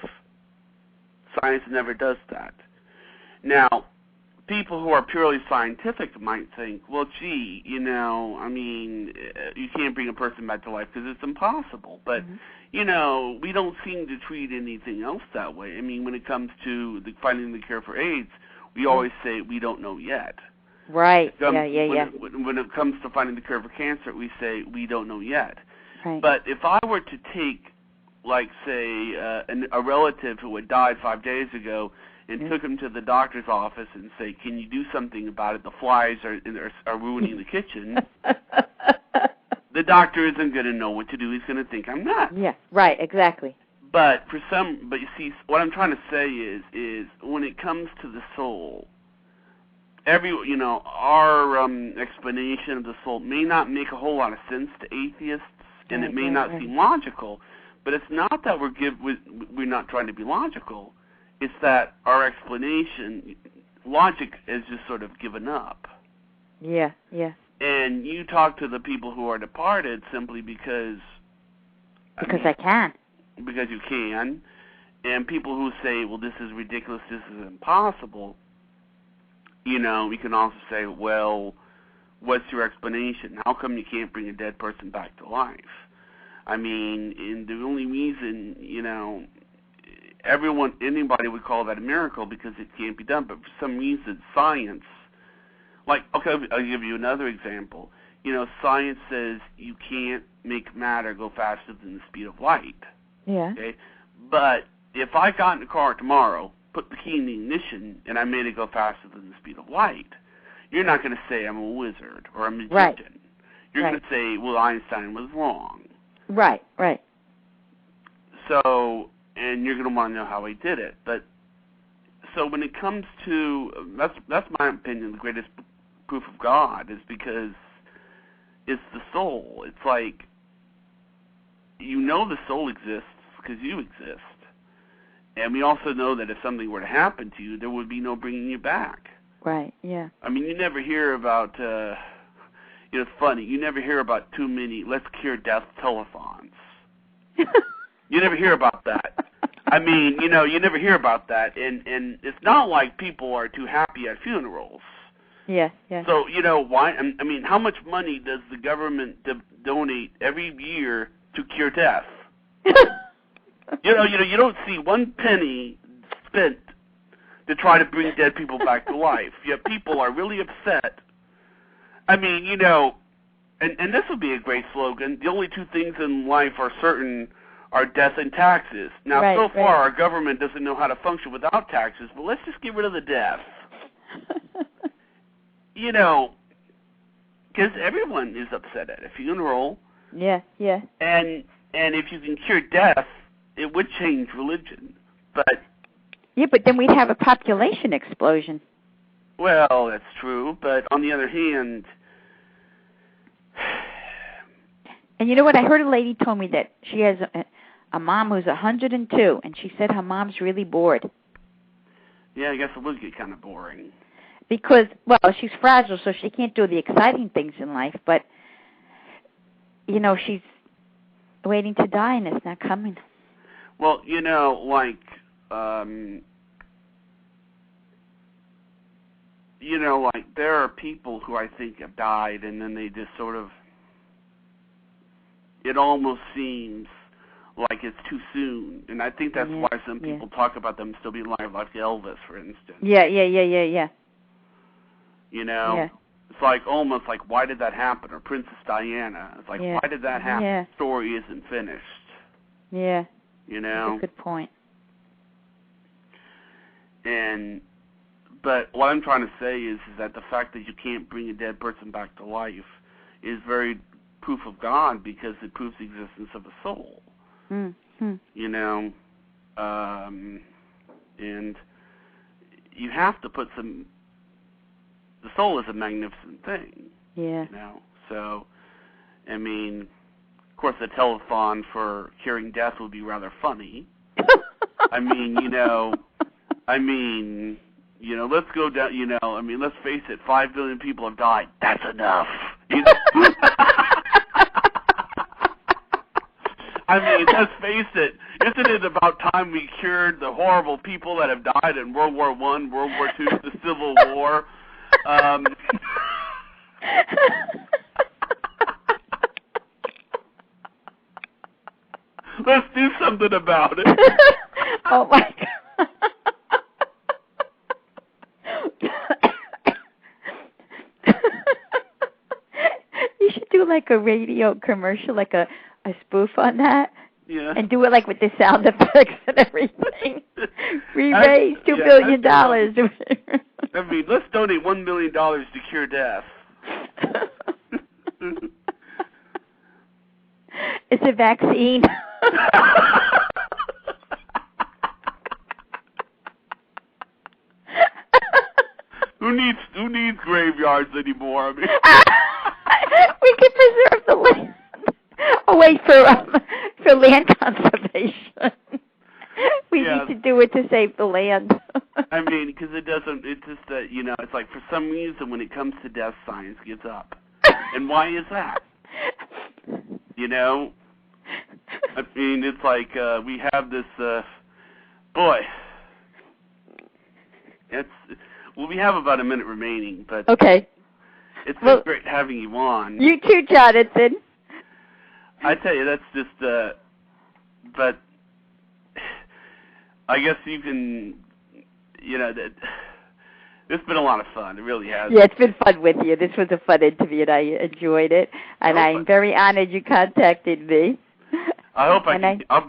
Science never does that. Now, people who are purely scientific might think, well, gee, you know, I mean, you can't bring a person back to life because it's impossible. But, you know, we don't seem to treat anything else that way. I mean, when it comes to finding the cure for AIDS, we always say we don't know yet. Right, When it comes to finding the cure for cancer, we say we don't know yet. Right. But if I were to take, like, say, a relative who had died 5 days ago and took him to the doctor's office and say, can you do something about it? The flies are ruining the kitchen. The doctor isn't going to know what to do. He's going to think I'm nuts. Yeah, right, exactly. But you see, what I'm trying to say is when it comes to the soul, our explanation of the soul may not make a whole lot of sense to atheists, and it may not seem logical, but it's not that we're not trying to be logical. It's that our explanation, logic is just sort of given up. Yeah, yeah. And you talk to the people who are departed simply because... I can. Because you can. And people who say, well, this is ridiculous, this is impossible, you know, we can also say, well, what's your explanation? How come you can't bring a dead person back to life? I mean, and the only reason, you know, anybody would call that a miracle because it can't be done. But for some reason, science, like, okay, I'll give you another example. You know, science says you can't make matter go faster than the speed of light. Yeah. Okay? But if I got in a car tomorrow put the key in the ignition and I made it go faster than the speed of light, you're not going to say I'm a wizard or a magician. Right. You're going to say, well, Einstein was wrong. Right, right. So, and you're going to want to know how he did it. But so when it comes to that's my opinion, the greatest proof of God is because it's the soul. It's like you know the soul exists because you exist. And we also know that if something were to happen to you, there would be no bringing you back. Right, yeah. I mean, you never hear about, it's funny, you never hear about too many let's cure death telethons. You never hear about that. I mean, you never hear about that. And it's not like people are too happy at funerals. Yeah, yeah. So, why? I mean, how much money does the government donate every year to cure death? You don't see one penny spent to try to bring dead people back to life. Yet people are really upset. I mean, and this would be a great slogan. The only two things in life are certain are death and taxes. Now, so far, our government doesn't know how to function without taxes, but let's just get rid of the death. Because everyone is upset at a funeral. Yeah, yeah. And if you can cure death, it would change religion. But yeah, but then we'd have a population explosion. Well, that's true, but on the other hand... And you know what? I heard a lady told me that she has a mom who's 102, and she said her mom's really bored. Yeah, I guess it would get kind of boring. Because, well, she's fragile, so she can't do the exciting things in life, but, she's waiting to die, and it's not coming. Well, there are people who I think have died, and then they just sort of, it almost seems like it's too soon. And I think that's why some people talk about them still being alive, like Elvis, for instance. Yeah. It's like almost like, why did that happen? Or Princess Diana. It's like, why did that happen? Yeah. The story isn't finished. Yeah. That's a good point. But what I'm trying to say is that the fact that you can't bring a dead person back to life is very proof of God, because it proves the existence of a soul. Mm-hmm. And you have to put some... The soul is a magnificent thing. Yeah. So, I mean, of course, the telethon for curing death would be rather funny. I mean, let's go down, let's face it, 5 billion people have died. That's enough. I mean, let's face it, isn't it about time we cured the horrible people that have died in World War I, World War II, the Civil War? Let's do something about it. Oh, my God. You should do like a radio commercial, like a spoof on that. Yeah. And do it like with the sound effects and everything. We raised $2 billion. I mean, let's donate $1 million to cure death. It's a vaccine. Who needs graveyards anymore? I mean, we can preserve the land. Oh wait, for land conservation. We need to do it to save the land. I mean, because it's just that, it's like for some reason when it comes to death, science gives up. And why is that? I mean, it's like we have this, we have about a minute remaining, but okay. It's been great having you on. You too, Jonathan. I tell you, that's just, but I guess you can, it's been a lot of fun. It really has. Yeah, it's been fun with you. This was a fun interview, and I enjoyed it. And I'm very honored you contacted me. I hope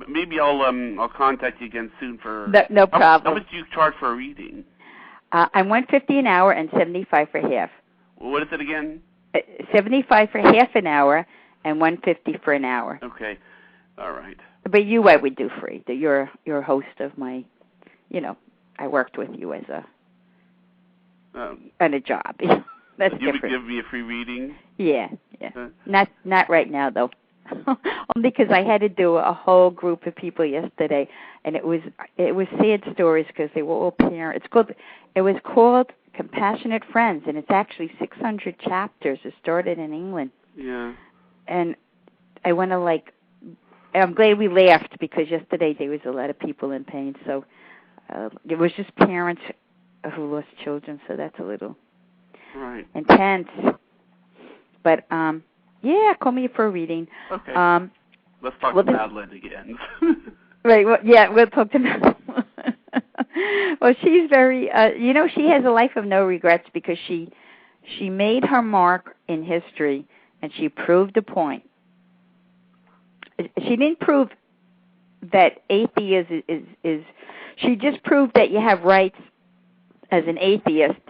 maybe I'll contact you again soon for. No problem. How much do you charge for a reading? I'm $150 an hour and $75 for half. What is it again? $75 for half an hour and $150 for an hour. Okay, all right. But you, I would do free. You're host of my, I worked with you as on a job. That's you different. would give me a free reading? Yeah. Not right now though. Only because I had to do a whole group of people yesterday, and it was sad stories because they were all parents. It was called Compassionate Friends, and it's actually 600 chapters. It started in England. Yeah. And I want to I'm glad we laughed because yesterday there was a lot of people in pain. So it was just parents who lost children, so that's a little intense. But call me for a reading. Okay. Let's talk to Madeline again. Right. Well, yeah, we'll talk to Madeline. Well, she's very, she has a life of no regrets because she made her mark in history and she proved a point. She didn't prove that atheism is. She just proved that you have rights as an atheist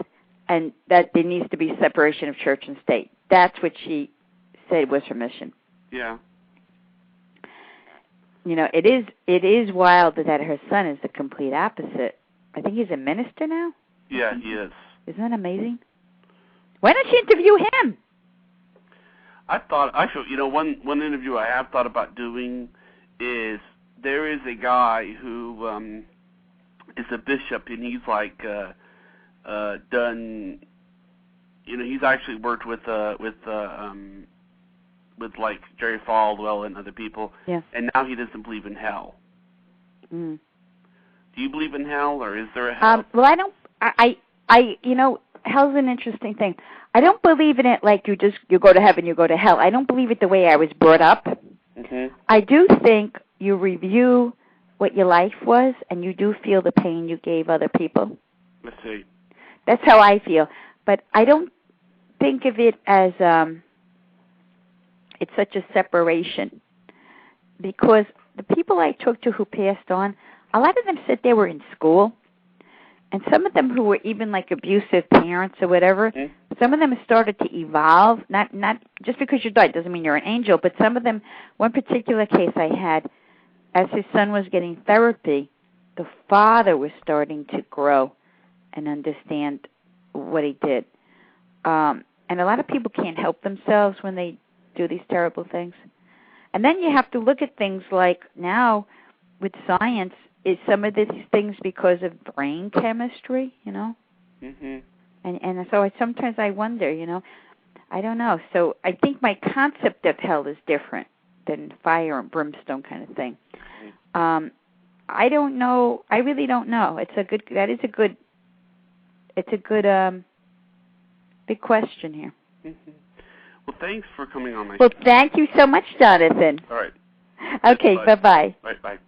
and that there needs to be separation of church and state. That's what she said was her mission. Yeah. It is wild that her son is the complete opposite. I think he's a minister now. Yeah, he is. Isn't that amazing? Why don't you interview him? I thought, actually, one interview I have thought about doing is there is a guy who is a bishop, and he's done, he's actually worked with Jerry Falwell and other people, and now he doesn't believe in hell. Mm. Do you believe in hell, or is there a hell? Well, I don't. Hell's an interesting thing. I don't believe in it like you go to heaven, you go to hell. I don't believe it the way I was brought up. Mm-hmm. I do think you review what your life was, and you do feel the pain you gave other people. Let's see. That's how I feel. But I don't think of it as it's such a separation, because the people I talked to who passed on, a lot of them said they were in school, and some of them who were even abusive parents or whatever, some of them started to evolve. Not just because you died doesn't mean you're an angel, but some of them, one particular case I had, as his son was getting therapy, the father was starting to grow and understand what he did. And a lot of people can't help themselves when they do these terrible things. And then you have to look at things like now with science, is some of these things because of brain chemistry, Mm-hmm. And so sometimes I wonder, I don't know. So I think my concept of hell is different than fire and brimstone kind of thing. I don't know. I really don't know. It's a good big question here. Mm-hmm. Well, thanks for coming on my show. Well, thank you so much, Jonathan. All right. Okay, bye-bye. Bye-bye.